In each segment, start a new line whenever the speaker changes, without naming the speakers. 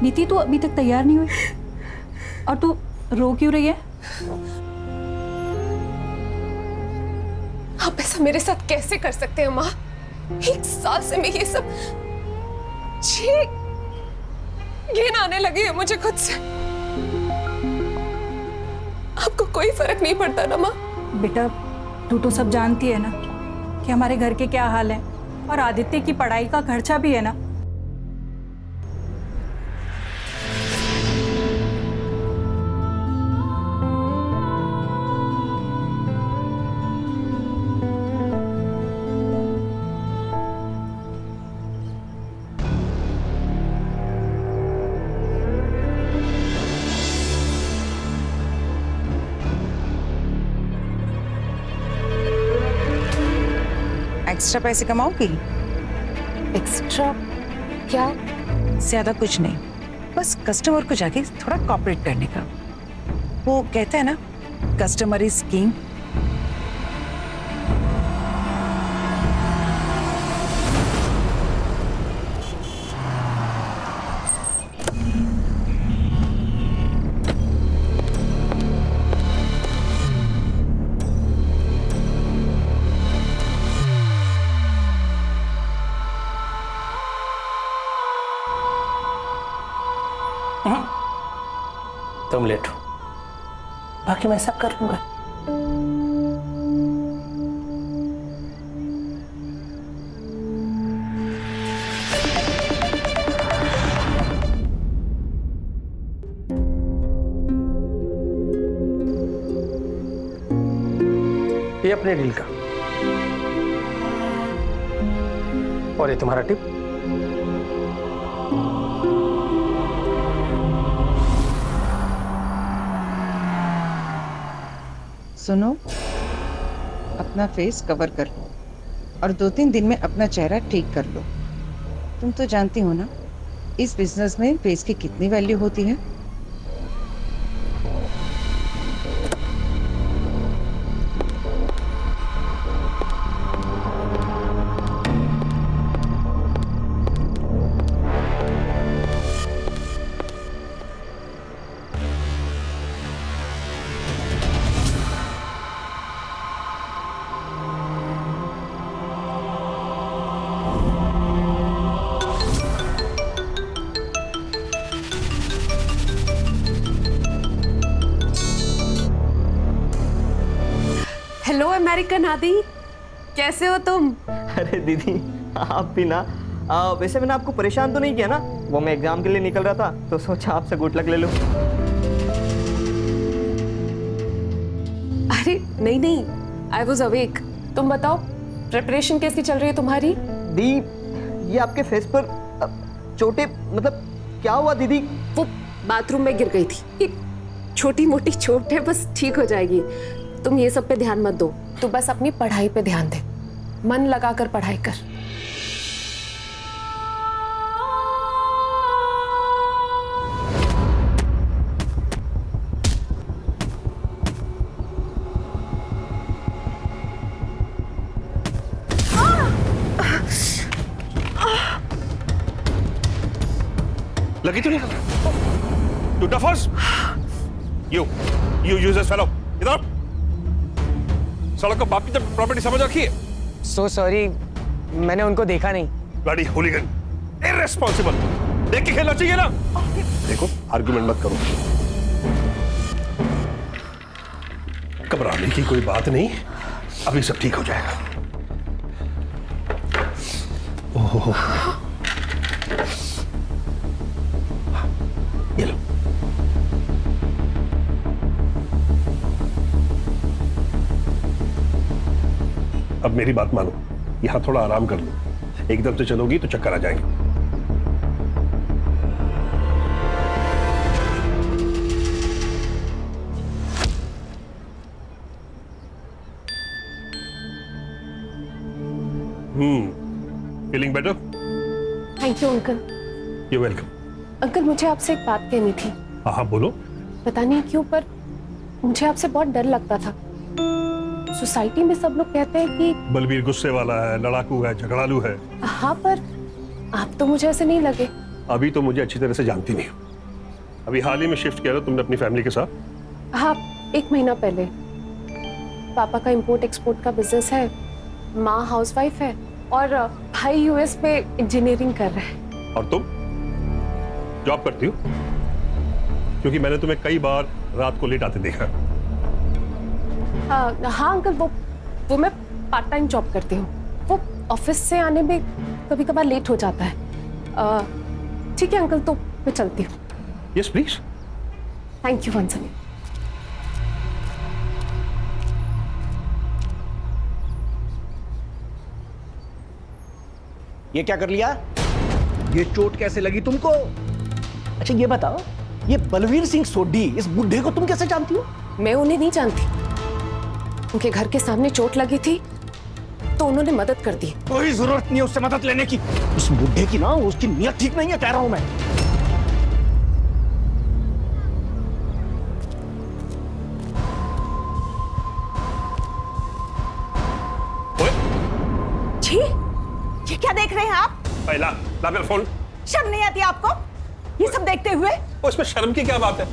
नीति तू अभी तक तैयार नहीं हुई और तू रो क्यों रही है?
आप ऐसा मेरे साथ कैसे कर सकते हैं माँ? 1 साल से मैं ये सब घिन आने लगी है मुझे खुद से। आपको कोई फर्क नहीं पड़ता ना माँ?
बेटा तू तो सब जानती है ना कि हमारे घर के क्या हाल है, और आदित्य की पढ़ाई का खर्चा भी है ना।
एक्स्ट्रा पैसे कमाओगी?
एक्स्ट्रा क्या?
ज्यादा कुछ नहीं, बस कस्टमर को जाके थोड़ा कॉपरेट करने का। वो कहते हैं ना, कस्टमर इज किंग।
तुम लेटो, बाकी मैं सब कर लूंगा। ये अपने डील का, और ये तुम्हारा टिप।
सुनो, अपना फेस कवर कर लो और 2-3 दिन में अपना चेहरा ठीक कर लो। तुम तो जानती हो ना, इस बिजनेस में फेस की कितनी वैल्यू होती है।
हेलो अमेरिकन आदि, कैसे हो तुम?
अरे दीदी, आप भी ना। वैसे मैंने आपको परेशान तो नहीं किया ना? वो मैं एग्जाम के लिए निकल रहा था तो सोचा आपसे गुड लक ले लूं।
अरे नहीं नहीं, आई वॉज अवेक। तुम बताओ, प्रिपरेशन कैसी चल रही है तुम्हारी?
दी, ये आपके फेस पर चोटें, मतलब क्या हुआ दीदी?
वो बाथरूम में गिर गई थी। ये छोटी मोटी चोट है, बस ठीक हो जाएगी। तुम ये सब पे ध्यान मत दो, तू बस अपनी पढ़ाई पे ध्यान दे। मन लगाकर पढ़ाई कर।
लगी तो नहीं? You duffers! You useless fellow! इधर! सड़क को बाप की जब प्रॉपर्टी समझ रखी है?
सो सॉरी, मैंने उनको देखा नहीं।
Bloody hooligan! Irresponsible! देख के खेलना चाहिए ना? देखो, आर्गुमेंट मत करो। घबराने की कोई बात नहीं, अभी सब ठीक हो जाएगा। ओह, ये लो। अब मेरी बात मानो, यहां थोड़ा आराम कर लो। एकदम से चलोगी तो चक्कर आ जाएंगे। Feeling better?
Thank you uncle.
You welcome.
Uncle, मुझे आपसे एक बात कहनी थी।
हाँ बोलो।
पता नहीं क्यों, पर मुझे आपसे बहुत डर लगता था। सोसाइटी में सब लोग कहते हैं कि
बलबीर गुस्से वाला है, लड़ाकू है, झगड़ालू है।
हाँ, पर आप तो मुझे ऐसे नहीं लगे।
अभी तो मुझे अच्छी तरह से जानती नहीं हो। अभी हाल ही में शिफ्ट किया ना तुमने अपनी फैमिली के साथ?
हाँ, 1 महीना पहले। पापा का इंपोर्ट एक्सपोर्ट का बिजनेस है, माँ हाउसवाइफ है और भाई यूएस में इंजीनियरिंग कर रहा है।
और तुम जॉब करती हो? क्योंकि मैंने तुम्हें कई बार रात को लेट आते देखा।
हाँ अंकल, वो मैं पार्ट टाइम जॉब करती हूँ। वो ऑफिस से आने में कभी कभार लेट हो जाता है। ठीक है अंकल, तो मैं चलती हूँ।
Yes please.
Thank you once again.
ये क्या कर लिया?
ये चोट कैसे लगी तुमको?
अच्छा ये बताओ, ये बलवीर सिंह सोढी इस बुढ़े को तुम कैसे जानती हो?
मैं उन्हें नहीं जानती। उनके घर के सामने चोट लगी थी तो उन्होंने मदद कर दी।
कोई जरूरत नहीं है उससे मदद लेने की। उस बुढ़े की ना, उसकी नीयत ठीक नहीं है, कह रहा हूं मैं।
छी, ये क्या देख रहे हैं आप?
ला मेरा फोन।
शर्म नहीं आती आपको ये सब देखते हुए?
उसमें शर्म की क्या बात है?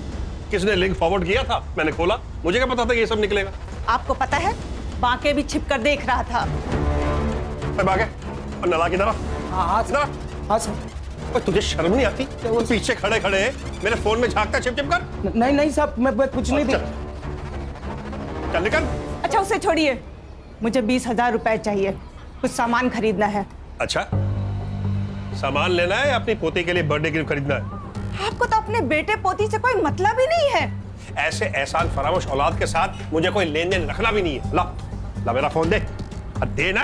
किसने लिंक फॉरवर्ड किया था? मैंने खोला, मुझे क्या पता था कि ये सब निकलेगा।
आपको पता है, बांके भी छिप कर देख रहा था।
बागे और नला की तरफ।
हाँ
ओए तुझे शर्म नहीं आती? वो पीछे खड़े खड़े मेरे फोन में झांकता छिप छिप कर।
नहीं साहब, मैं कुछ नहीं
चल निकल।
अच्छा उसे छोड़िए, मुझे 20,000 रुपए चाहिए, कुछ सामान खरीदना है।
अच्छा, सामान लेना है या अपनी पोती के लिए बर्थडे गिफ्ट खरीदना है?
आपको तो अपने बेटे पोती से कोई मतलब ही नहीं है।
ऐसे एहसान फरामोश औलाद के साथ मुझे कोई लेन देन रखना भी नहीं है। ला मेरा फोन दे। दे ना।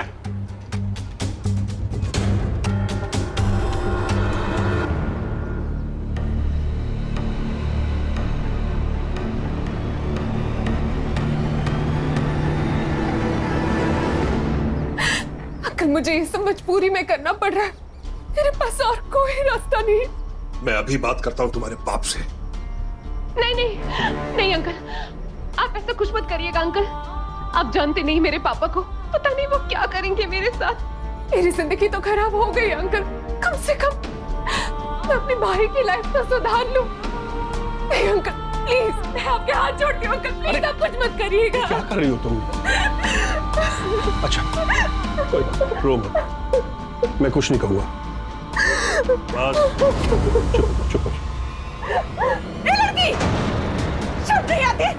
अंकल, मुझे ये सब मजबूरी में करना पड़ रहा है, मेरे पास और कोई रास्ता नहीं।
मैं अभी बात करता हूँ तुम्हारे बाप से।
नहीं अंकल, आप ऐसा कुछ मत करिएगा अंकल। आप जानते नहीं मेरे पापा को, पता नहीं वो क्या करेंगे मेरे साथ। मेरी जिंदगी तो खराब हो गई अंकल, कम से कम मैं अपने भाई की लाइफ तो सुधार लूं। नहीं अंकल प्लीज, मैं आपके हाथ जोड़ती हूँ अंकल, प्लीज आप कुछ मत करिएगा।
क्या कर रही हो तुम? अच्छा कोई रो मत, मैं कुछ नहीं कहूँगा। बस चुप।
लड़की, शर्म नहीं आती?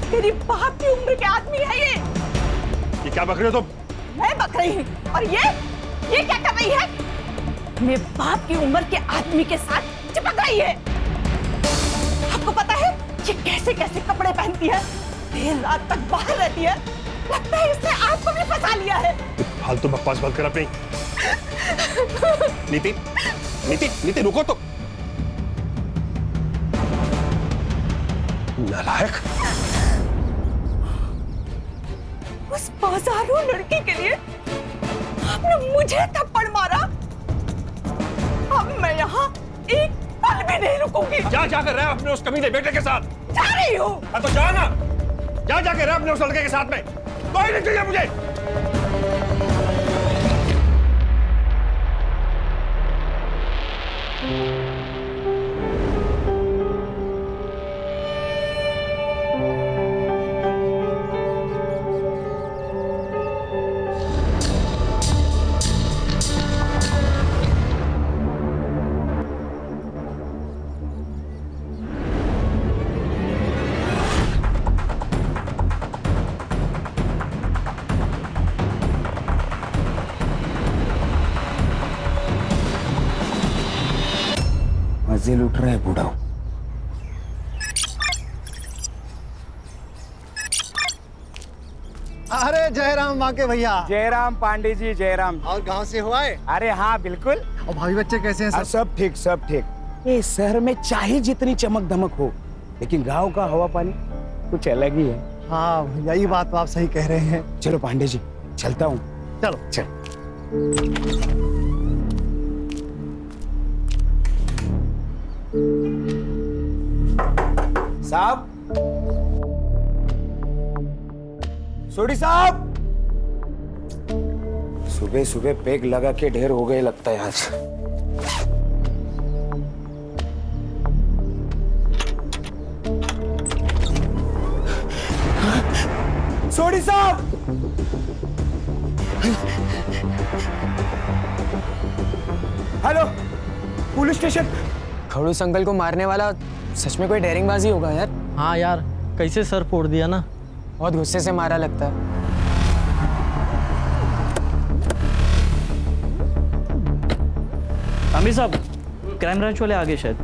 तेरी बाप की उम्र के आदमी है ये
क्या बक रहे हो तुम?
मैं बक रही हूँ, और ये क्या कर रही है? मेरे बाप की उम्र के आदमी के साथ चिपक रही है। आपको पता है ये कैसे कैसे कपड़े पहनती है, देर रात तक बाहर रहती है, लगता है इसने आपको भी फंसा लिया है।
फालतू बकवास बंद कर अपनी। नीति रुको तो। नालायक।
उस बाजारू लड़की के लिए आपने मुझे थप्पड़ मारा, अब मैं यहाँ एक पल भी नहीं रुकूंगी।
जा कर रहा है अपने उस कमीने बेटे के साथ?
जा रही हूँ।
तो जा ना, जा रहा अपने उस लड़के के साथ में। कोई नहीं चाहिए मुझे।
मजे लूट रहा है बूढ़ा।
अरे जयराम बांके भैया।
जयराम पांडे जी, जयराम।
और गांव से हो आए?
अरे हाँ बिल्कुल।
और भाभी बच्चे कैसे हैं?
सब ठीक सब ठीक। ये शहर में चाहे जितनी चमक धमक हो, लेकिन गांव का हवा पानी कुछ अलग ही है।
हाँ भैया, ये बात तो आप सही कह रहे हैं।
चलो पांडे जी चलता हूँ।
चलो
चल। साहब, सोडी साहब, सुबह सुबह पेग लगा के ढेर हो गए लगता है आज। सोडी साहब! Hello, police station.
खड़ूस अंकल को मारने वाला सच में कोई डेयरिंगबाजी होगा यार।
हाँ यार, कैसे सर फोड़ दिया ना।
बहुत गुस्से से मारा लगता है।
तांबे साहब, क्राइम ब्रांच वाले आ गए शायद।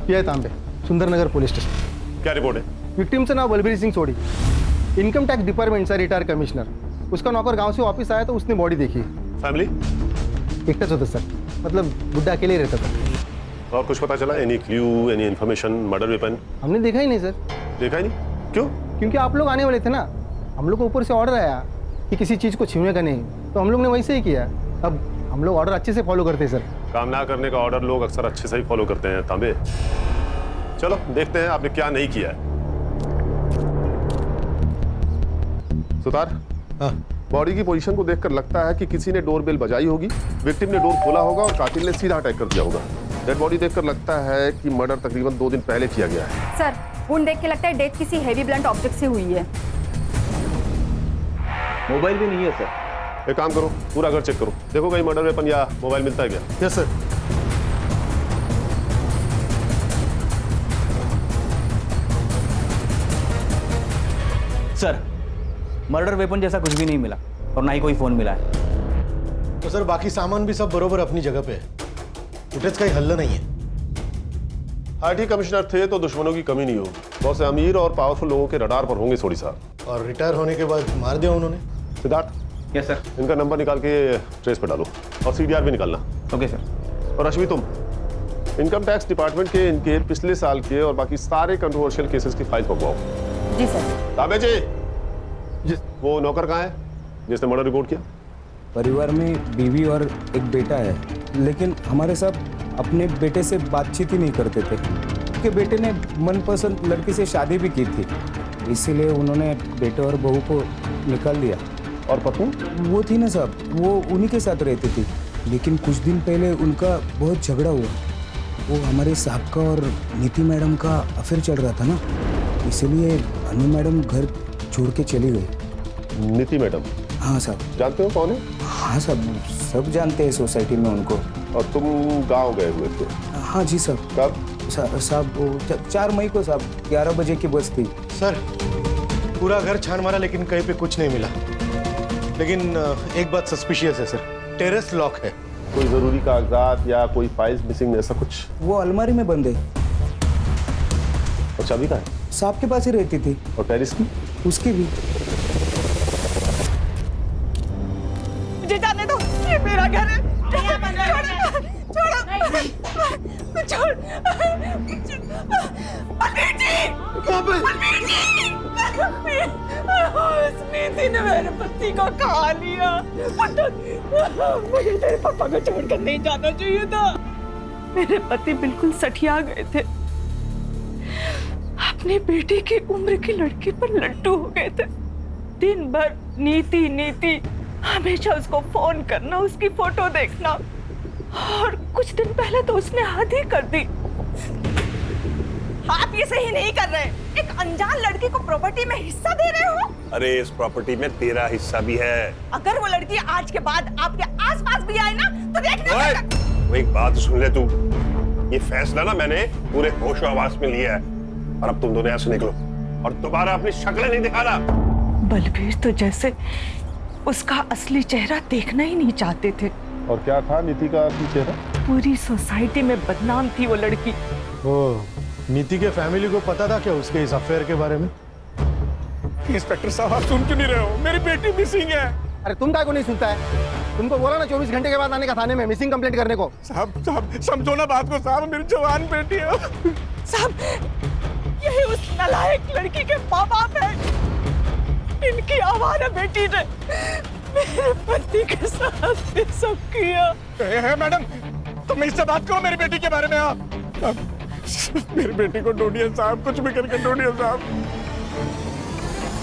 ये है तांबे, सुंदरनगर पुलिस स्टेशन।
क्या रिपोर्ट है?
विक्टिमचं नाव बलबीर सिंग सोडी, इनकम टैक्स डिपार्टमेंटचा रिटायर कमिश्नर। उसका नौकर गांव से वापस आया तो उसने बॉडी देखी।
फैमिली?
एकटाच होता सर, मतलब बुड्ढा अकेले ही रहता था।
और कुछ पता चला? Any clue, any information, murder weapon?
हमने देखा ही नहीं सर।
देखा ही नहीं? क्यों?
क्योंकि आप लोग आने वाले थे ना। हम लोग को ऊपर से ऑर्डर आया कि किसी चीज़ को छीनने का नहीं, तो हम लोग ने वैसे ही किया। अब हम लोग ऑर्डर अच्छे से फॉलो करते हैं सर।
काम ना करने का ऑर्डर लोग अक्सर अच्छे से ही फॉलो करते हैं तांबे। चलो देखते हैं आपने क्या नहीं किया है। सुतार,
हाँ।
बॉडी की पोजीशन को देखकर लगता है कि किसी ने डोर बेल बजाई होगी, विक्टिम ने डोर खोला होगा और कातिल ने सीधा अटैक कर दिया होगा। डेड बॉडी देखकर लगता है कि मर्डर तकरीबन 2 दिन पहले किया गया है।
सर, वुंड देख के लगता है डेथ किसी हेवी ब्लंट ऑब्जेक्ट से हुई है।
मोबाइल भी नहीं है सर।
एक काम करो, पूरा घर चेक करो, देखो कहीं मर्डर वेपन या मोबाइल मिलता है क्या?
Yes sir.
Sir, murder weapon जैसा कुछ भी नहीं मिला और ना ही कोई फोन मिला है।
तो सर बाकी सामान भी सब बरोबर अपनी जगह पे है, फुटेज का ही हल्ला नहीं है।
आईटी कमिश्नर थे तो दुश्मनों की कमी नहीं होगी। बहुत से अमीर और पावरफुल लोगों के रडार पर होंगे सोडी साहब।
और रिटायर होने के बाद मार दिया उन्होंने।
Siddharth,
yes sir.
इनका नंबर निकाल के ट्रेस पे डालो और सीडीआर भी निकालना।
Okay sir.
और रश्मि, तुम इनकम टैक्स डिपार्टमेंट के इनके पिछले साल के और बाकी सारे कंट्रोवर्शियल केसेस की फाइल पकवाओ।
जी सर।
ताबे जी, वो नौकर कहाँ है जिसने मर्डर रिपोर्ट किया?
परिवार में बीवी और एक बेटा है, लेकिन हमारे साथ अपने बेटे से बातचीत ही नहीं करते थे। उनके बेटे ने मनपसंद लड़की से शादी भी की थी, इसीलिए उन्होंने बेटे और बहू को निकाल दिया।
और पत्नी?
वो थी ना साहब, वो उन्हीं के साथ रहती थी, लेकिन कुछ दिन पहले उनका बहुत झगड़ा हुआ। वो हमारे साहब का और नीति मैडम का अफेयर चल रहा था ना, इसलिए अनु मैडम घर छोड़ के चली गई।
नीति मैडम?
हाँ साहब।
जानते हो कौन है?
हाँ साहब, सब जानते हैं सोसाइटी में उनको।
और तुम गांव गए हुए थे?
हाँ जी साहब।
कब?
साहब 4 मई को साहब, 11 बजे की बस थी।
सर पूरा घर छान मारा लेकिन कहीं पे कुछ नहीं मिला। लेकिन एक बात सस्पिशियस है सर, टेरेस लॉक है।
कोई जरूरी कागजात या कोई फाइल्स मिसिंग ऐसा कुछ?
वो अलमारी में बंद है।
और चाबी कहाँ है?
साहब के पास ही रहती थी।
और टेरिस की?
उसकी भी।
मुझे जाने दो, ये मेरा घर है। छोड़ो, छोड़। बलबीर जी! बलबीर जी! उस नीति ने मेरे पति को खा लिया। मुझे तेरे पापा को छोड़कर नहीं जाना चाहिए था। मेरे पति बिल्कुल सठिया गए थे, अपनी बेटी की उम्र की लड़की पर लट्टू हो गए थे। दिन भर नीति नीति, हमेशा उसको फोन करना, उसकी फोटो देखना, और कुछ दिन पहले तो उसने हद ही कर दी। आप ये सही नहीं कर रहे। एक अनजान लड़की को प्रॉपर्टी में हिस्सा दे रहे हो।
अरे इस प्रॉपर्टी में तेरा हिस्सा भी है।
अगर वो लड़की आज के बाद आपके आसपास भी आए ना तो देखना।
वो एक बात सुन ले तू, ये फैसला ना मैंने पूरे होशो आवाज में लिया है, और अब तुम दोनों यहाँ से निकलो और दोबारा अपनी शक्लें नहीं दिखाना।
बलबीर तो जैसे उसका असली चेहरा देखना ही नहीं चाहते थे।
और क्या था नीति का असली चेहरा?
पूरी सोसाइटी में बदनाम थी वो लड़की।
नीति के फैमिली को पता था क्या उसके इस अफेयर के बारे में?
इंस्पेक्टर साहब, आप सुन क्यों नहीं रहे हो? मेरी बेटी मिसिंग है।
अरे तुम काय को नहीं सुनता है? तुमको बोला ना 24 घंटे के बाद आने का थाने में मिसिंग कंप्लेंट करने को।
साहब समझो ना बात को साहब, मेरी जवान बेटी है।
साहब, यही उस नालायक लड़की के माँ बाप है। इनकी आवारा बेटी ने मेरे पति के साथ ये सब किया।
मैडम, तुम इससे बात करो मेरी बेटी के बारे में। आप मेरी बेटी को ढूंढिए साहब, कुछ भी करके ढूंढिए साहब।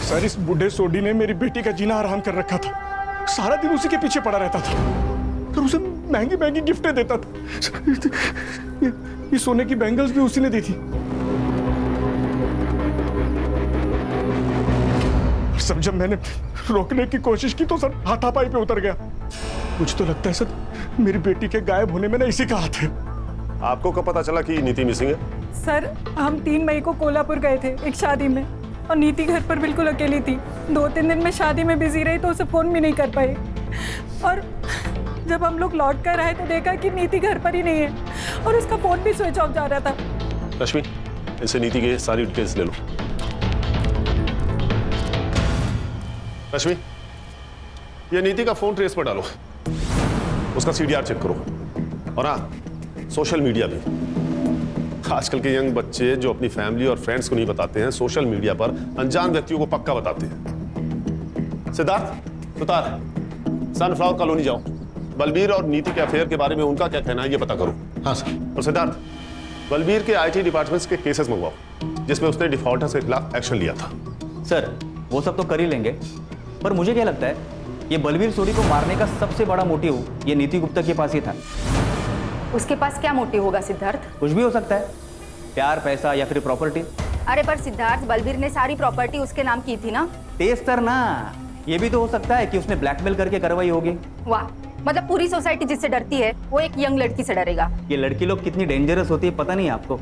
सर, इस बूढ़े सोडी ने मेरी बेटी का जीना हराम कर रखा था। सारा दिन उसी के पीछे पड़ा रहता था, फिर उसे महंगी महंगी गिफ्टें देता था। ये सोने की बैंगल्स भी उसी ने दी थी।
साहब, ये उस नालायक लड़की के माँ बाप है। इनकी आवारा बेटी ने मेरे पति के साथ ये सब किया। सर, इसबुढ़े सोडी ने मेरी बेटी का जीना हराम कर रखा था। सारा दिन उसी के पीछे पड़ा रहता था, फिर उसे महंगी महंगी गिफ्टें देता था। ये सोने की बैंगल्स भी उसी ने दी थी।
सब जब मैंने रोकने की कोशिश की तो सर हाथापाई पे उतर गया। मुझे तो लगता है सर मेरी बेटी के गायब होने में ना इसी का हाथ है।
आपको कब पता चला कि नीति मिसिंग है?
सर हम 3 मई को कोल्हापुर गए थे एक शादी में, और नीति घर पर बिल्कुल अकेली थी। 2-3 दिन में शादी में बिजी रही तो उसे फोन भी नहीं कर पाई, और जब हम लोग लौट कर आए तो देखा कि नीति घर पर ही नहीं है और उसका फोन भी स्विच ऑफ जा रहा था।
रश्मि, इनसे नीति के सारी डिटेल्स ले लो। रश्मि, ये नीति का फोन ट्रेस पर डालो, उसका CDR चेक करो, और हाँ सोशल मीडिया भी। आजकल के यंग बच्चे जो अपनी फैमिली और फ्रेंड्स को नहीं बताते हैं, सोशल मीडिया पर अनजान व्यक्तियों को पक्का बताते हैं। सिद्धार्थ, सुतार, सनफ्लावर कॉलोनी जाओ, बलबीर और नीति के अफेयर के बारे में उनका क्या कहना है ये पता करो।
हाँ सर।
और सिद्धार्थ, बलबीर के IT डिपार्टमेंट्स के केसेस मंगवाओ जिसमें उसने डिफॉल्टर्स के खिलाफ एक्शन लिया था।
सर वो सब तो कर ही लेंगे, पर मुझे क्या लगता है ये बलबीर सोडी को मारने का सबसे बड़ा मोटिव ये नीति गुप्ता के पास ही था।
उसके पास क्या मोटिव होगा सिद्धार्थ?
कुछ भी हो सकता है, प्यार, पैसा या फिर प्रॉपर्टी।
अरे पर सिद्धार्थ, बलबीर ने सारी प्रॉपर्टी उसके नाम की थी ना।
टेस्टर ना, ये भी तो हो सकता है कि उसने ब्लैकमेल करके करवाई होगी।
वाह, मतलब पूरी सोसाइटी जिससे डरती है वो एक यंग लड़की से डरेगा।
ये लड़की लोग कितनी डेंजरस होती है पता नहीं आपको।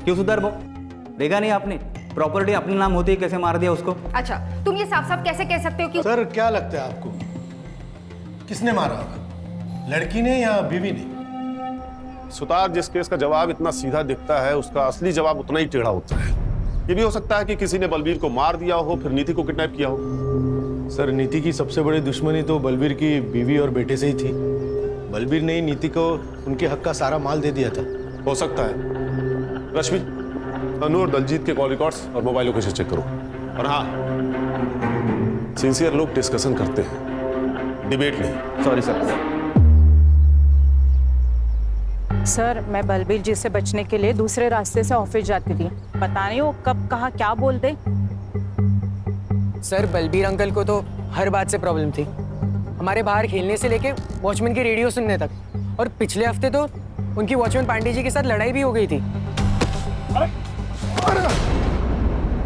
क्यों सुधार वो देखा नहीं आपने, प्रॉपर्टी अपने नाम होती है कैसे मार दिया उसको।
अच्छा, तुम ये साफ साफ कैसे कह सकते हो कि
सर क्या लगता है आपको किसने मारा होगा, लड़की ने या बीवी ने?
सुतार, जिस केस का जवाब इतना सीधा दिखता है उसका असली जवाब उतना ही टेढ़ा होता है। ये भी हो सकता है कि किसी ने बलबीर को मार दिया हो, फिर नीति को किडनैप किया हो।
सर नीति की सबसे बड़ी दुश्मनी तो बलबीर की बीवी और बेटे से ही थी। बलबीर ने ही नीति को उनके हक का सारा माल दे दिया था।
हो सकता है। रश्मि, अनु और दलजीत के कॉल रिकॉर्ड्स और मोबाइल लोकेशन चेक करो। और हाँ, सिंसियर लोग डिस्कशन करते हैं, डिबेट नहीं।
Sorry sir.
सर मैं बलबीर जी से बचने के लिए दूसरे रास्ते से ऑफिस जाती थी, पता नहीं वो कब कहाँ क्या बोल दे।
सर बलबीर अंकल को तो हर बात से प्रॉब्लम थी, हमारे बाहर खेलने से लेके वॉचमैन की रेडियो सुनने तक, और पिछले हफ्ते तो उनकी वॉचमैन पांडे जी के साथ लड़ाई भी हो गई थी।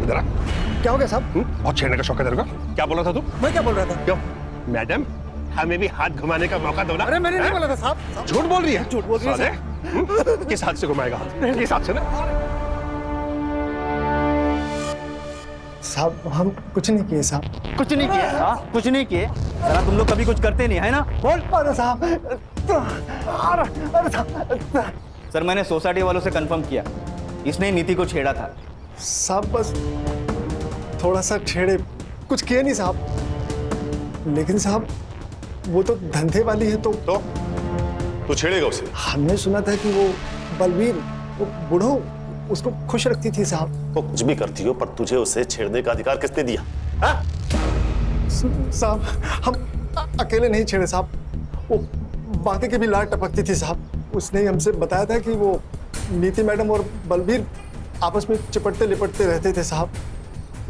इधर क्या हो गया साहब? बहुत छेड़ने का शौक है तेरे को। क्या बोल रहा था तू? मैं क्या बोल रहा था? क्यों मैडम, हमें भी हाथ घुमाने का मौका दो ना। अरे मैंने नहीं बोला था साहब। झूठ बोल रही है, झूठ बोल रही है। किस हाथ से घुमाएगा? किस हाथ से ना?
साहब हम कुछ नहीं किए साहब।
कुछ नहीं किए? हाँ कुछ नहीं किए? जरा तुम लोग कभी कुछ करते नहीं है ना? बोल।
अरे साहब, अरे साहब।
सर मैंने सोसाइटी वालों से कंफर्म किया, इसने नीति को छेड़ा था।
साहब बस थोड़ा सा छेड़े, कुछ किए नहीं साहब। लेकिन साहब वो तो धंधे वाली है तो
छेड़ेगा उसे।
हमने सुना था कि वो बलबीर, वो बूढ़ो उसको खुश रखती थी साहब।
वो कुछ भी करती हो, पर तुझे उसे छेड़ने का अधिकार किसने दिया?
साहब हम अकेले नहीं छेड़े साहब, वो बाकी की भी लाट टपकती थी साहब। उसने ही हमसे बताया था कि वो नीति मैडम और बलबीर आपस में चिपटते लिपटते रहते थे साहब।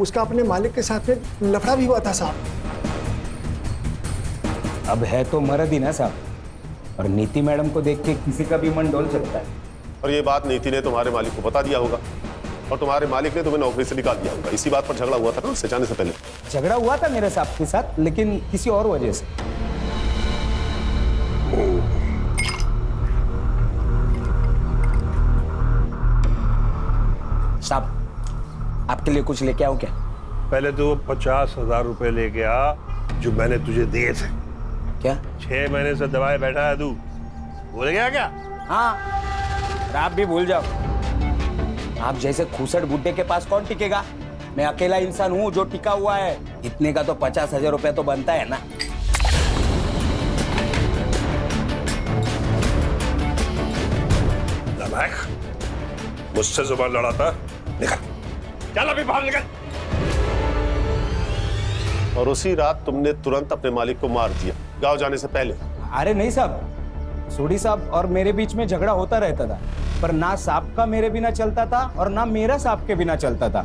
उसका अपने मालिक के साथ में लफड़ा भी हुआ था साहब।
अब है तो मर्द ही ना साहब, और नीति मैडम को देख के किसी का भी मन डोल सकता है।
और ये बात नीति ने तुम्हारे मालिक को बता दिया होगा, और तुम्हारे मालिक ने तुम्हें नौकरी से निकाल दिया होगा। इसी बात पर झगड़ा हुआ था ना उससे जाने से पहले।
झगड़ा हुआ था मेरे साहब के साथ, लेकिन किसी और वजह से। साहब आपके लिए कुछ लेके आओ क्या?
पहले तो 50,000 रुपए लेके आ जो मैंने तुझे दिए थे।
क्या?
6 महीने से दबाए बैठा है तू, भूल गया क्या?
हाँ, आप भी भूल जाओ। आप जैसे खूसट बुड्ढे के पास कौन टिकेगा? मैं अकेला इंसान हूँ जो टिका हुआ है। इतने का तो 50,000 रुपया तो बनता है ना।
मुझसे जुबान लड़ाता, निकल, चल अभी बाहर निकल।
और उसी रात तुमने तुरंत अपने मालिक को मार दिया, गांव जाने से पहले।
अरे नहीं साहब, सोडी साहब और मेरे बीच में झगड़ा होता रहता था, पर ना साहब का मेरे बिना चलता था और ना मेरा साहब के बिना चलता था।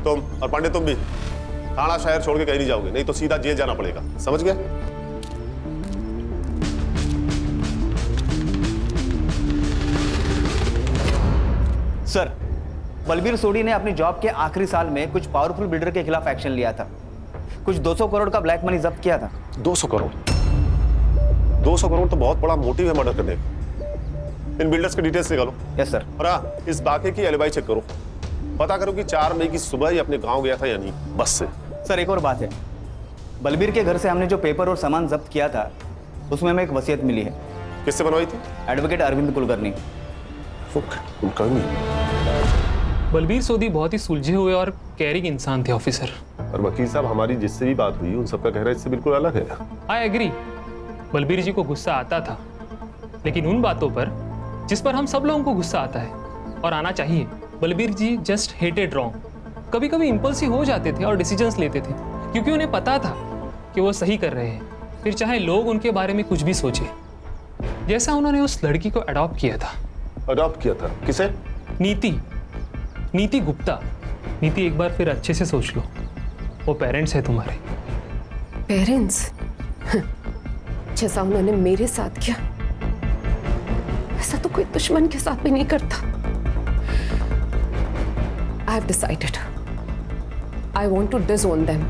तुम और पांडे तुम भी थाना शहर छोड़ के कहीं नहीं जाओगे, नहीं तो सीधा जेल जाना पड़ेगा, समझ गया?
सर बलबीर सोडी ने अपनी जॉब के आखिरी साल में कुछ पावरफुल बिल्डर के खिलाफ एक्शन लिया था। कुछ 200 करोड़ का ब्लैक मनी जब्त किया था।
200 करोड़? 200 करोड़ तो बहुत बड़ा मोटिव है मर्डर करने का। इन बिल्डर्स के डिटेल्स निकालो।
Yes sir.
और हाँ, इस बाकी की एलिबाई चेक करो, पता करो कि 4 मई की सुबह ही अपने गांव गया था या नहीं बस से।
सर एक और बात है, बलबीर के घर से हमने जो पेपर और सामान जब्त किया था उसमें हमें एक वसीयत मिली है।
किससे बनवाई थी?
एडवोकेट अरविंद कुलकर्णी।
कुलकर्णी?
बलबीर सोदी बहुत ही सुलझे हुए और कैरिंग इंसान थे ऑफिसर।
और वकील साहब, हमारी जिससे भी बात हुई उन सबका कहना इससे बिल्कुल अलग है।
आई एग्री, बलबीर जी को गुस्सा आता था, लेकिन उन बातों पर जिस पर हम सब लोगों को गुस्सा आता है और आना चाहिए। बलबीर जी जस्ट हेटेड रॉन्ग। कभी कभी इम्पल्सिव हो जाते थे और डिसीजंस लेते थे क्योंकि उन्हें पता था कि वो सही कर रहे हैं, फिर चाहे लोग उनके बारे में कुछ भी सोचे। जैसा उन्होंने उस लड़की को अडॉप्ट किया था।
अडॉप्ट किया था? किसे?
नीति गुप्ता। नीति, एक बार फिर अच्छे से सोच लो, वो पेरेंट्स है तुम्हारे।
पेरेंट्स? जैसा उन्होंने मेरे साथ किया ऐसा तो कोई दुश्मन के साथ भी नहीं करता। I have decided. I want to disown them.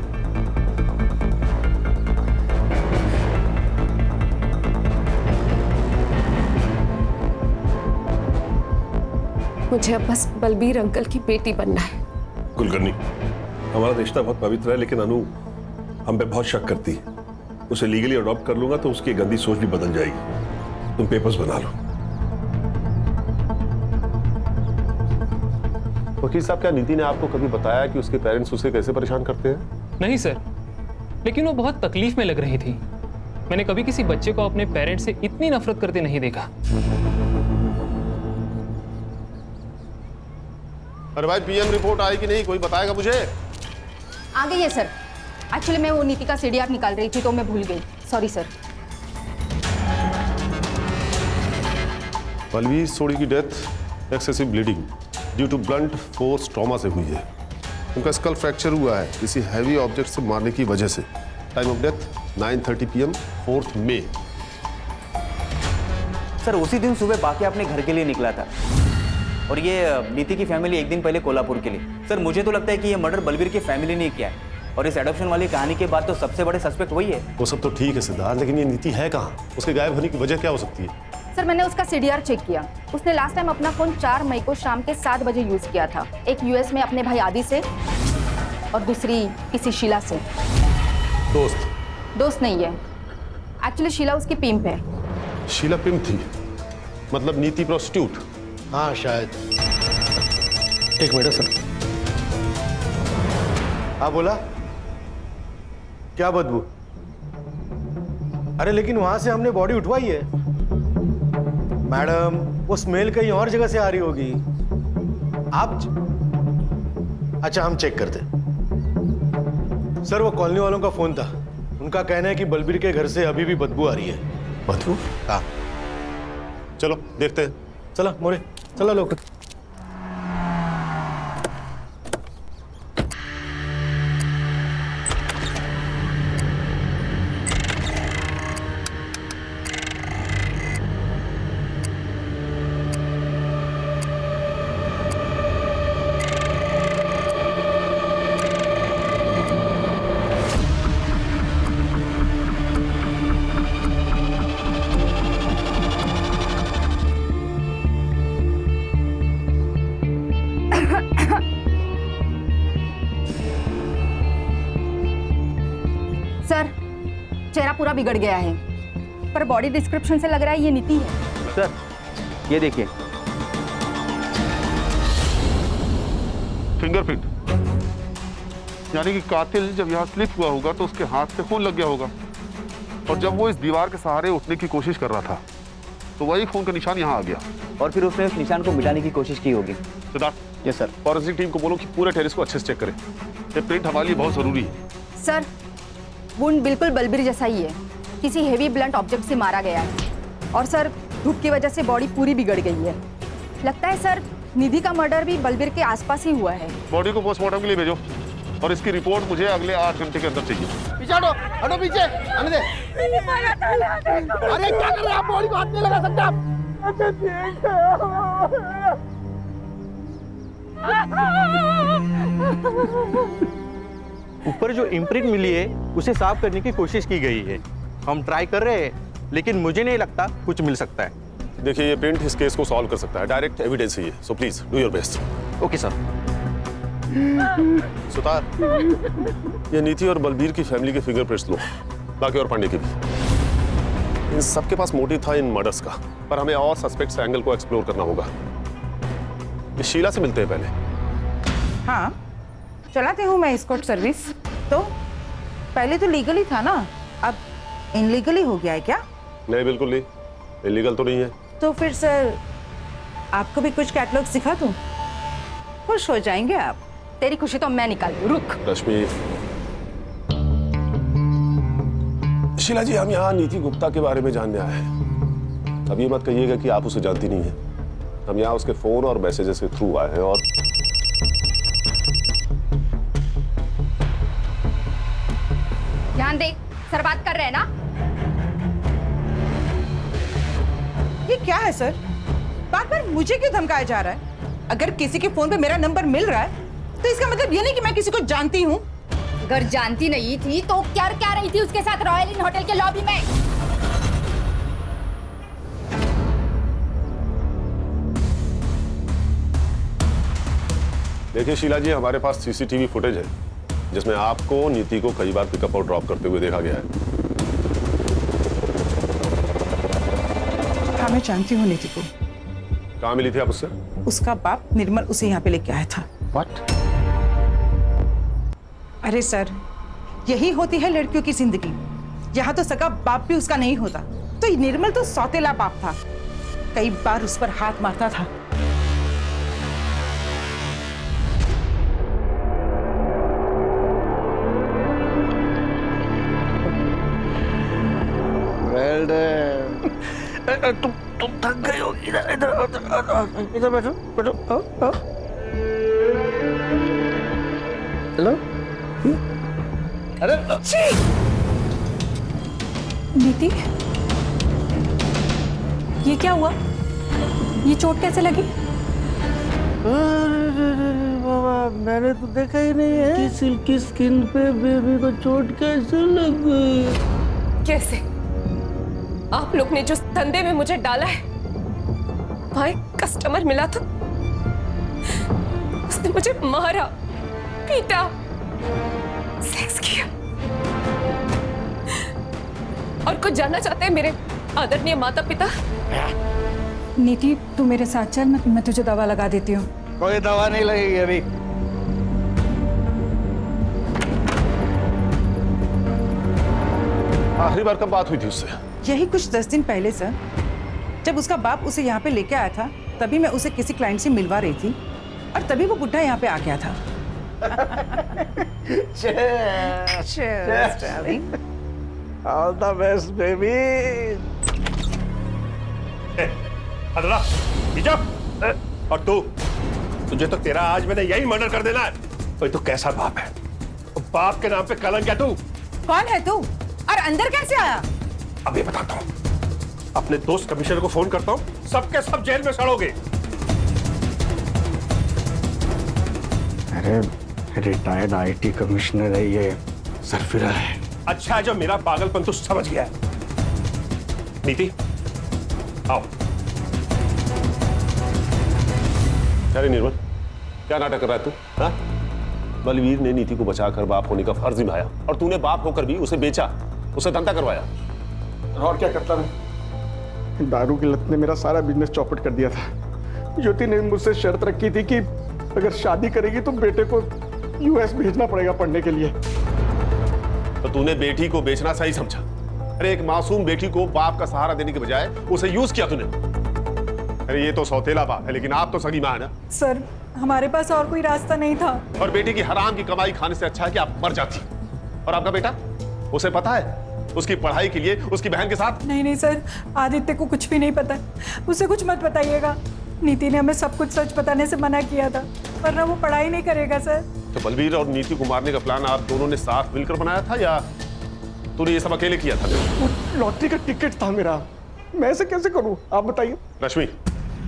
मुझे अब बस बलबीर अंकल की बेटी बनना है।
कुलकर्णी, हमारा रिश्ता बहुत पवित्र है, लेकिन अनु हम पे बहुत शक करती है। उसे लीगली अडॉप्ट कर लूंगा तो उसकी गंदी सोच भी बदल जाएगी। तुम पेपर्स बना लो। वकील साहब, क्या नीति ने आपको कभी बताया कि उसके पेरेंट्स उसे कैसे परेशान करते हैं?
नहीं सर, लेकिन वो बहुत तकलीफ में लग रही थी। मैंने कभी किसी बच्चे को अपने पेरेंट्स से इतनी नफरत करते नहीं देखा।
अरे भाई, पीएम रिपोर्ट आई कि नहीं? कोई बताएगा मुझे?
आ गई है सर। एक्चुअली मैं वो नीति का सीडीआर निकाल रही थी तो मैं भूल गई, सॉरी सर।
बलवीर सोडी की death excessive bleeding due to blunt force trauma से हुई है। उनका स्कल फ्रैक्चर हुआ है किसी हैवी ऑब्जेक्ट से मारने की वजह से। Time of death 9:30 PM 4 May.
Sir उसी दिन सुबह बाकी अपने घर के लिए निकला था और ये नीति की फैमिली एक दिन पहले कोल्हापुर के लिए। सर मुझे तो लगता है कि ये मर्डर बलबीर की फैमिली ने किया है और इस एडॉप्शन वाली कहानी के बाद तो सबसे बड़े सस्पेक्ट वही है।
वो सब तो ठीक है सिद्धार्थ, लेकिन ये नीति है कहाँ? उसके गायब होने की वजह क्या हो सकती है?
सर मैंने उसका सीडीआर चेक किया। उसने लास्ट टाइम अपना फोन 4 मई को शाम के 7 बजे यूज किया था। एक यूएस में अपने भाई आदि से और दूसरी किसी शीला से। दोस्त नहीं है, एक्चुअली शीला उसकी पिंप है।
शीला पिंप थी? मतलब नीति प्रोस्टिट्यूट?
हाँ शायद। एक मिनट सर। हाँ बोला, क्या बदबू? अरे लेकिन वहां से हमने बॉडी उठवाई है मैडम, वो स्मेल कहीं और जगह से आ रही होगी। आप अच्छा, हम चेक करते। सर वो कॉलोनी वालों का फोन था, उनका कहना है कि बलबीर के घर से अभी भी बदबू आ रही है।
बदबू?
हाँ
चलो देखते हैं।
चला मोरे, चला लोग।
सर चेहरा पूरा बिगड़ गया है, पर बॉडी डिस्क्रिप्शन से लग रहा है ये नीति है।
सर ये देखिए,
फिंगरप्रिंट, यानी कि कातिल जब यहाँ स्लिप हुआ होगा तो उसके हाथ से खून लग गया होगा, और जब वो इस दीवार के सहारे उठने की कोशिश कर रहा था तो वही खून का निशान यहाँ आ गया
और फिर उसने उस निशान को मिटाने की कोशिश की होगी।
Siddharth, yes sir, forensic team को बोलो कि पूरे टेरेस को अच्छे से चेक करें। ये प्रिंट हमारे लिए बहुत जरूरी है।
सर वुंड बिल्कुल बलबीर जैसा ही है, किसी हेवी ब्लंट ऑब्जेक्ट से मारा गया है। और सर धूप की वजह से बॉडी पूरी बिगड़ गई है। लगता है सर निधि का मर्डर भी बलबीर के आसपास ही हुआ है।
बॉडी को पोस्टमार्टम के लिए भेजो और इसकी रिपोर्ट मुझे अगले 8 घंटे के अंदर चाहिए।
पीछे हटो, हटो पीछे, आने दे। अरे क्या कर रहे हैं आप? बॉडी को हाथ नहीं लगा सकते आप। अच्छा ठीक है।
ऊपर जो इम्प्रिंट मिली है उसे साफ करने की कोशिश की गई है। हम ट्राई कर रहे हैं, लेकिन मुझे नहीं लगता कुछ मिल सकता है।
देखिए, ये प्रिंट इस केस को सॉल्व कर सकता है, डायरेक्ट एविडेंस है ये, so please do your best.
Okay sir.
Sutar, ये नीति और बलबीर की फैमिली के फिंगरप्रिंट्स लो, बाकी और पांडे के भी। इन सबके पास मोटिव था इन मर्डर्स का, पर हमें और सस्पेक्ट्स एंगल को एक्सप्लोर करना होगा। ये शीला से मिलते हैं पहले।
हाँ, चलाते हूँ मैं एस्कॉर्ट सर्विस। तो पहले तो लीगली था ना, अब इनलीगली हो गया है क्या?
नहीं, बिल्कुल नहीं, इलीगल तो नहीं है।
तो फिर सर आपको भी कुछ कैटलॉग सिखा दूं? खुश हो जाएंगे आप।
तेरी खुशी तो मैं निकाल दूं, रुक।
रश्मि, शीला जी, हम यहाँ नीति गुप्ता के बारे में जानने आए हैं। अब ये मत कहिएगा कि आप उसे जानती नहीं है। हम यहाँ उसके फोन और मैसेजेस के थ्रू आए हैं और
ध्यान दे, सर बात कर रहे हैं ना?
ये क्या है सर? बार बार मुझे क्यों धमकाया जा रहा है? अगर किसी के फोन पे मेरा नंबर मिल रहा है तो इसका मतलब ये नहीं कि मैं किसी को जानती हूँ।
अगर जानती नहीं थी तो क्या क्या रही थी उसके साथ रॉयल इन होटल के लॉबी में?
देखिए शीला जी, हमारे पास सीसीटीवी फुटेज है जिसमें आपको नीति को कई बार पिकअप और ड्रॉप करते हुए देखा गया है।
हाँ, मैं जानती हूँ नीति को।
कहाँ मिली थी आप उससे?
उसका बाप निर्मल उसे यहाँ पे लेके आया था।
What?
अरे सर, यही होती है लड़कियों की जिंदगी। यहाँ तो सगा बाप भी उसका नहीं होता, तो निर्मल तो सौतेला बाप था, कई बार उस पर हाथ मारता था।
तुम थक गई होगी ना। इधर बैठो बैठो। हेलो। अरे
नीति, ये क्या हुआ? ये चोट कैसे लगी?
बाबा, मैंने तो देखा ही नहीं है कि सिल्की स्किन पे बेबी को चोट कैसे लग गई।
कैसे? आप लोग ने जो धंधे में मुझे डाला है, वहां एक कस्टमर मिला था, उसने मुझे मारा, पीटा, सेक्स किया। और कुछ जानना चाहते हैं मेरे आदरणीय माता पिता?
नीति, तू मेरे साथ चल, मैं तुझे दवा लगा देती हूँ।
कोई दवा नहीं लगेगी अभी।
आखिरी बार कब बात हुई थी उससे?
यही कुछ 10 दिन पहले सर, जब उसका बाप उसे यहाँ पे लेके आया था, तभी मैं उसे किसी क्लाइंट से मिलवा रही थी और तभी वो बुढ़ा यहाँ पे आ गया था।
Cheers, darling. All the best, baby.
अदला, और तुझे तो तेरा आज मैंने यही मर्डर कर देना है। ओए, तू कैसा बाप है? बाप के नाम पे कलंक है तू।
कौन है तू और अंदर कैसे आया?
अभी बताता हूँ। अपने दोस्त कमिश्नर को फोन करता हूँ, सबके सब जेल में सड़ोगे।
अरे रिटायर्ड आईटी कमिश्नर है ये, सरफिरा है।
अच्छा है जो मेरा पागलपन तू समझ गया है। नीति, आओ। अरे निर्मल, क्या नाटक कर रहा है तू? हाँ? बलवीर ने नीति को बचाकर बाप होने का फर्ज निभाया और तूने बाप होकर भी उसे बेचा, उसे धंधा करवाया।
और क्या करता मैं? दारू की लत ने मेरा सारा बिजनेस चौपट कर दिया था। ज्योति ने मुझसे शर्त रखी थी कि अगर शादी करेगी तो बेटे को यूएस भेजना पड़ेगा पढ़ने के लिए।
तो तूने बेटी को बेचना सही समझा? अरे एक मासूम बेटी को बाप का सहारा देने के बजाय उसे यूज किया तूने। अरे ये तो सौतेला बाप है, लेकिन आप तो सगी मां है ना।
सर, हमारे पास और कोई रास्ता नहीं था।
और बेटी की हराम की कमाई खाने से अच्छा है कि आप मर जाती। और आपका बेटा, उसे पता है उसकी पढ़ाई के लिए उसकी बहन के साथ?
नहीं नहीं सर, आदित्य को कुछ भी नहीं पता, उसे कुछ मत बताइएगा। नीति ने हमें सब कुछ सच बताने से मना किया था, वरना वो पढ़ाई नहीं करेगा सर।
तो बलवीर और नीति को मारने का प्लान आप दोनों ने साथ मिलकर बनाया था या तूने ये सब अकेले किया था?
लॉटरी का टिकट था मेरा, मैं ऐसे कैसे करूं आप बताइए।
रश्मि,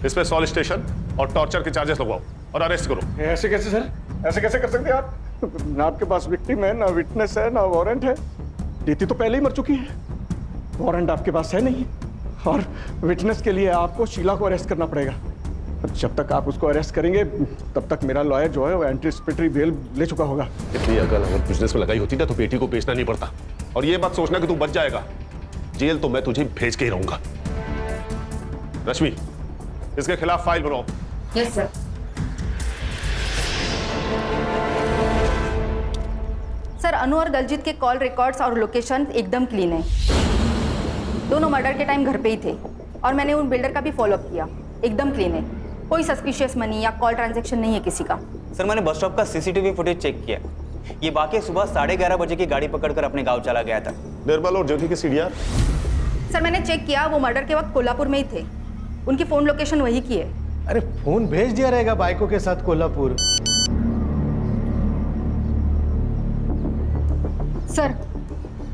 इस पे सॉलिसिटेशन और टॉर्चर के चार्जेस लगवाओ और अरेस्ट करो।
ऐसे कैसे सर? ऐसे कैसे कर सकते हैं आप?
ना आपके पास विक्टिम है, ना विटनेस है, ना वारंट है। नीति तो पहले ही मर चुकी है, वारंट आपके पास है नहीं, और विटनेस के लिए आपको शीला को अरेस्ट करना पड़ेगा। जब तक आप उसको अरेस्ट करेंगे तब तक मेरा लॉयर जो है वो एंटीसिपेटरी बेल ले चुका होगा।
इतनी अकल अगर बिजनेस में लगाई होती ना तो बेटी को बेचना नहीं पड़ता। और ये मत सोचना कि तू बच जाएगा, जेल तो मैं तुझे भेज के ही रहूंगा। रश्मि, इसके खिलाफ फाइल बनाओ।
Yes sir. सर, अनु और दलजीत के कॉल रिकॉर्ड्स और लोकेशन एकदम क्लीन है। दोनों मर्डर के टाइम घर पे ही थे और मैंने उन बिल्डर का भी फॉलोअप किया, एकदम क्लीन है। कोई सस्पिशियस मनी या कॉल ट्रांजैक्शन नहीं है किसी का।
सर, मैंने बस स्टॉप का सीसीटीवी फुटेज चेक किया। ये वाकई सुबह 11:30 बजे की गाड़ी पकड़कर अपने गांव चला गया था।
निर्मल और ज्योति के सीडीआर?
सर, मैंने चेक किया, वो मर्डर के वक्त कोल्हापुर में ही थे। उनकी फोन लोकेशन वही की है।
अरे फोन भेज दिया रहेगा बाइकों के साथ कोल्हापुर।
सर,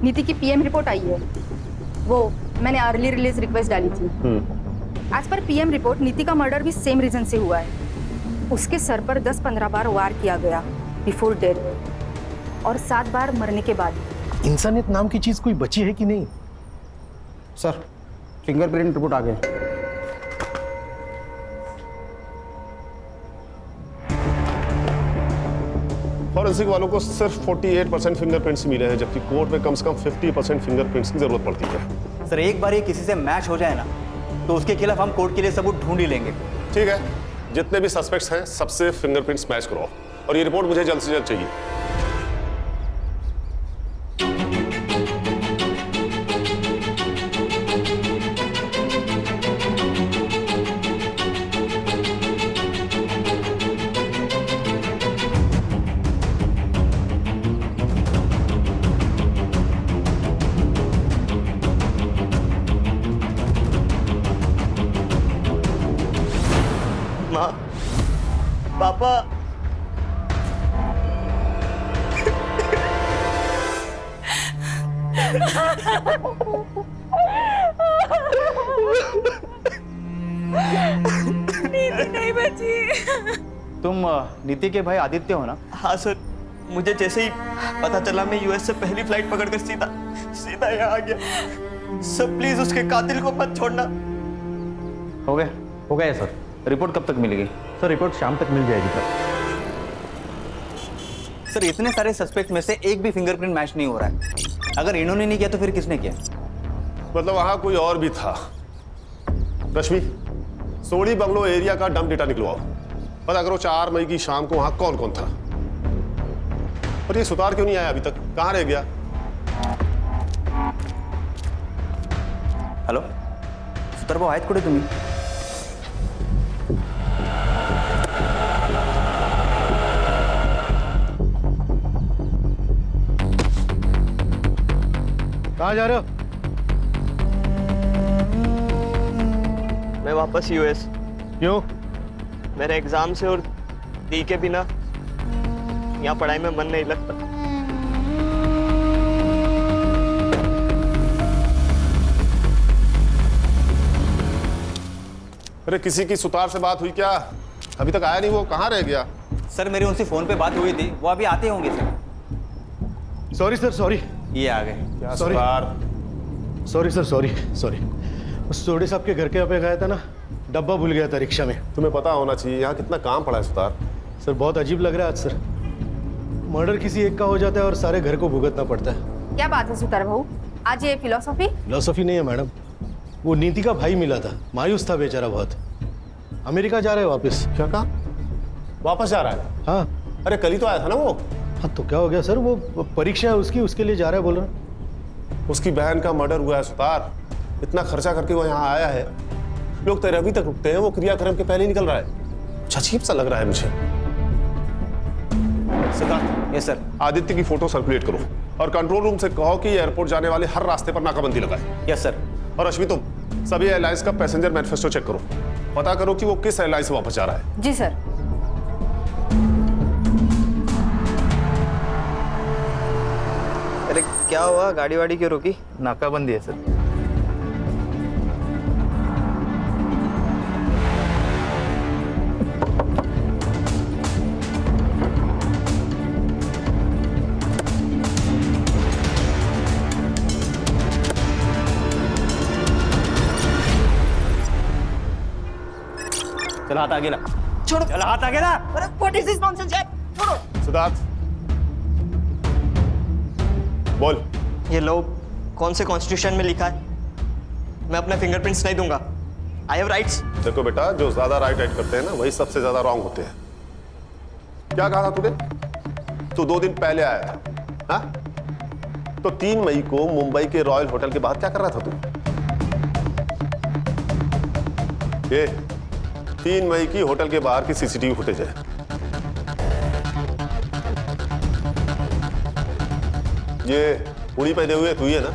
नीति की पीएम रिपोर्ट आई है, वो मैंने अर्ली रिलीज रिक्वेस्ट डाली थी। आज पर पीएम रिपोर्ट नीति का मर्डर भी सेम रीजन से हुआ है। उसके सर पर 10-15 बार वार किया गया बिफोर डेथ और 7 बार मरने के बाद।
इंसानियत नाम की चीज कोई बची है कि नहीं?
सर, फिंगरप्रिंट रिपोर्ट आ गए।
फॉरेंसिक वालों को सिर्फ 48% फिंगरप्रिंट्स मिले हैं, जबकि कोर्ट में कम से कम 50% फिंगरप्रिंट्स की जरूरत पड़ती है।
सर, एक बार ये किसी से मैच हो जाए ना तो उसके खिलाफ हम कोर्ट के लिए सबूत ढूंढ ही लेंगे।
ठीक है, जितने भी सस्पेक्ट्स हैं सबसे फिंगरप्रिंट्स मैच कराओ और ये रिपोर्ट मुझे जल्द से जल्द चाहिए।
माँ, पापा,
नीति नहीं बची।
तुम नीति के भाई आदित्य हो ना?
हाँ सर, मुझे जैसे ही पता चला मैं यूएस से पहली फ्लाइट पकड़कर सीधा यहाँ आ गया। सर प्लीज उसके कातिल को मत छोड़ना।
हो गया सर। रिपोर्ट कब तक मिलेगी?
सर, रिपोर्ट शाम तक मिल जाएगी सर।
सर, इतने सारे सस्पेक्ट में से एक भी फिंगरप्रिंट मैच नहीं हो रहा है। अगर इन्होंने नहीं किया तो फिर किसने किया?
मतलब वहां कोई और भी था। रश्मि, सोडी बंगलो एरिया का डंप डेटा निकलवाओ, पता करो 4 मई की शाम को वहां कौन कौन था। और ये सुतार क्यों नहीं आया अभी तक, कहां रह गया?
हॅलो, सुतार भाऊ आहेत कुठे तुम्ही?
कहाँ जा रहे हो?
मैं वापस यूएस।
क्यों?
मेरे एग्जाम से और दी के बिना यहाँ पढ़ाई में मन नहीं लगता।
अरे किसी की सुतार से बात हुई क्या? अभी तक आया नहीं, वो कहाँ रह गया?
सर, मेरी उनसे फोन पे बात हुई थी, वो अभी आते होंगे सर।
Sorry sir, sorry.
ये आ गए।
क्या
सॉरी सॉरी सर, सॉरी। उस सोडी साहब के घर के यहाँ पे गया था ना, डब्बा भूल गया था रिक्शा में।
तुम्हें पता होना चाहिए यहाँ कितना काम पड़ा है सुतार।
सर, बहुत अजीब लग रहा है आज सर। मर्डर किसी एक का हो जाता है और सारे घर को भुगतना पड़ता है।
क्या बात है सुतार भाऊ, आज ये फिलोसॉफी
नहीं है मैडम। वो नीति का भाई मिला था, मायूस था बेचारा बहुत। अमेरिका जा रहा है वापस।
क्या कहा? वापस जा रहा है?
हाँ।
अरे कल ही तो आया था ना वो।
हाँ तो क्या हो गया सर, वो परीक्षा है उसकी, उसके लिए जा रहा है बोल रहा।
उसकी बहन का मर्डर हुआ है सुतार, इतना खर्चा करके वो यहाँ आया है। लोग 13वीं तक रुकते हैं, वो क्रियाक्रम के पहले ही निकल रहा है। अजीब सा लग रहा है मुझे। सिद्धार्थ।
Yes sir.
आदित्य की फोटो सर्कुलेट करो और कंट्रोल रूम से कहो कि एयरपोर्ट जाने वाले हर रास्ते पर नाकाबंदी लगाए।
Yes sir.
और अश्विनी, तुम सभी एयरलाइंस का पैसेंजर मैनिफेस्टो चेक करो, पता करो कि वो किस एयरलाइन से वापस जा रहा है।
जी सर।
अरे क्या हुआ, गाड़ी वाड़ी क्यों रोकी?
नाकाबंदी है सर। चल हाथ आगे ला।
छोड़ो।
चल हाथ आगे ला।
अरे व्हाट इज दिस नॉनसेंस यार? छोड़ो।
सिद्धार्थ बोल।
ये लो कौन से कॉन्स्टिट्यूशन में लिखा है? मैं अपने फिंगरप्रिंट्स नहीं दूंगा। I have rights.
देखो बेटा, जो ज्यादा राइट करते हैं ना वही सबसे ज्यादा रॉन्ग होते हैं। क्या कहा था तूने? तू 2 दिन पहले आया था, हाँ? तो 3 मई को मुंबई के रॉयल होटल के बाहर क्या कर रहा था तू? ये 3 मई की होटल के बाहर की सीसीटीवी फुटेज है। ये उड़ी पहने हुए तू ही है ना?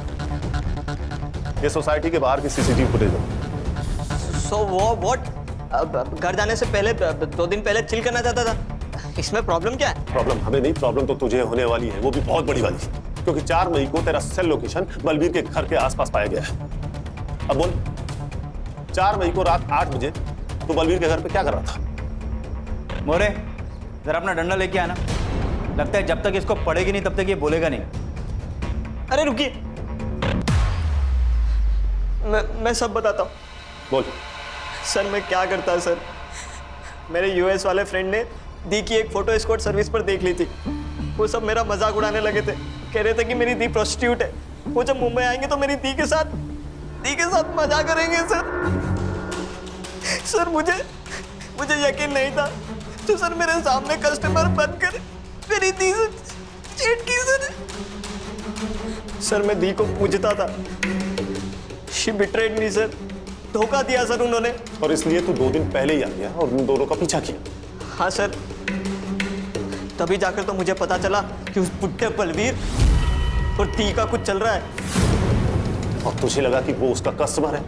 ये सोसाइटी के बाहर की सीसीटीवी फुटेज है।
So what? घर जाने से पहले 2 दिन पहले चिल करना चाहता था। इसमें प्रॉब्लम क्या है?
प्रॉब्लम हमें नहीं, प्रॉब्लम तो तुझे होने वाली है, वो भी बहुत बड़ी वाली, क्योंकि 4 मई को तेरा सेल लोकेशन बलबीर के घर के आसपास पाया गया है। अब बोल, 4 मई को रात 8 बजे तू बलबीर के घर पे क्या कर रहा था?
मोरे, जरा अपना डंडा लेके आना। लगता है जब तक इसको पड़ेगी नहीं तब तक ये बोलेगा नहीं।
अरे रुकिए, मैं सब बताता हूँ।
बोल।
सर मैं क्या करता सर, मेरे यूएस वाले फ्रेंड ने दी की एक फोटो एस्कॉर्ट सर्विस पर देख ली थी। वो सब मेरा मजाक उड़ाने लगे थे, कह रहे थे कि मेरी दी प्रोस्टिट्यूट है। वो जब मुंबई आएंगे तो मेरी दी के साथ मजा करेंगे सर मुझे यकीन नहीं था। तो सर मेरे सामने कस्टमर बनकर मेरी दी से चीट की सर मैं दी को पूछता था। शी बिट्रेड मी सर, धोखा दिया सर उन्होंने।
और इसलिए तू 2 दिन पहले ही आ गया और उन दोनों का पीछा किया।
हाँ सर, तभी जाकर तो मुझे पता चला कि उस बुढ़े बलवीर और दी का कुछ चल रहा है।
और तुझे लगा कि वो उसका कस्टमर है,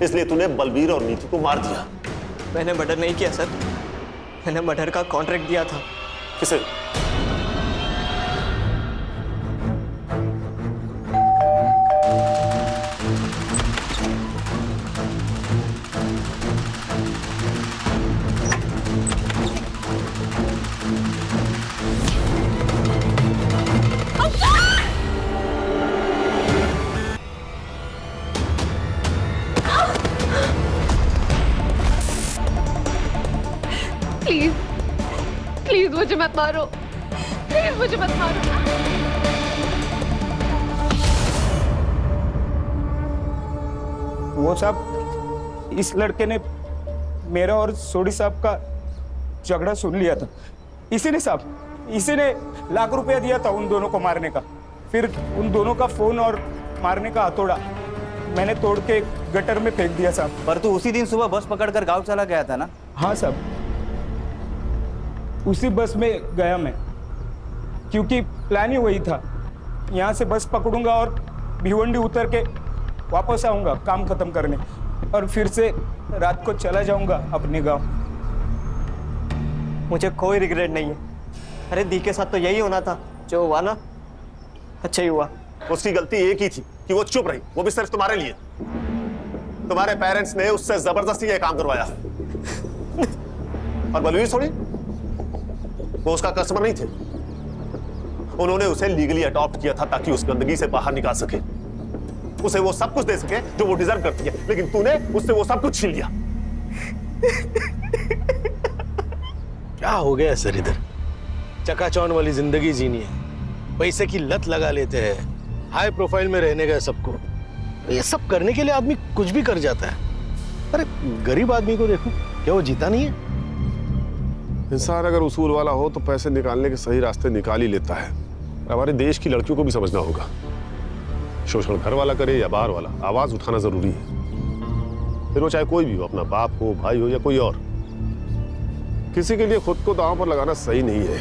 इसलिए तूने बलबीर और नीति को मार दिया।
मैंने मर्डर नहीं किया सर, मैंने मर्डर का कॉन्ट्रैक्ट दिया था।
किसे?
प्लीज मुझे मत मारो, प्लीज मुझे मत मारो।
वो साहब, इस लड़के ने मेरा और सोडी साहब का झगड़ा सुन लिया था। इसी ने लाख रुपया दिया था उन दोनों को मारने का। फिर उन दोनों का फोन और मारने का हथौड़ा मैंने तोड़ के गटर में फेंक दिया साहब।
पर तू उसी दिन सुबह बस पकड़कर गांव चला गया था ना?
हाँ साहब, उसी बस में गया मैं, क्योंकि प्लान ही वही था। यहाँ से बस पकड़ूंगा और भिवंडी उतर के वापस आऊंगा काम खत्म करने, और फिर से रात को चला जाऊंगा अपने गांव।
मुझे कोई रिग्रेट नहीं है। अरे दी के साथ तो यही होना था, जो हुआ ना अच्छा ही हुआ।
उसकी गलती एक ही थी कि वो चुप रही, वो भी सिर्फ तुम्हारे लिए। तुम्हारे पेरेंट्स ने उससे जबरदस्ती ये काम करवाया। और बलवीर सोनी, वो उसका कस्टमर नहीं थे। उन्होंने उसे लीगली अडॉप्ट किया था ताकि उस गंदगी से बाहर निकाल सके, उसे वो सब कुछ दे सके जो वो डिजर्व करती है। लेकिन तूने उससे वो सब कुछ छीन लिया।
क्या हो गया सर? इधर चकाचौंध वाली जिंदगी जीनी है, पैसे की लत लगा लेते हैं, हाई प्रोफाइल में रहने का सबको। ये सब करने के लिए आदमी कुछ भी कर जाता है। अरे गरीब आदमी को देखो, क्या वो जीता नहीं है?
इंसान अगर उसूल वाला हो तो पैसे निकालने के सही रास्ते निकाल ही लेता है। हमारे देश की लड़कियों को भी समझना होगा, शोषण घर वाला करे या बाहर वाला, आवाज उठाना जरूरी है। फिर वो चाहे कोई भी हो, अपना बाप हो, भाई हो या कोई और। किसी के लिए खुद को दांव पर लगाना सही नहीं है।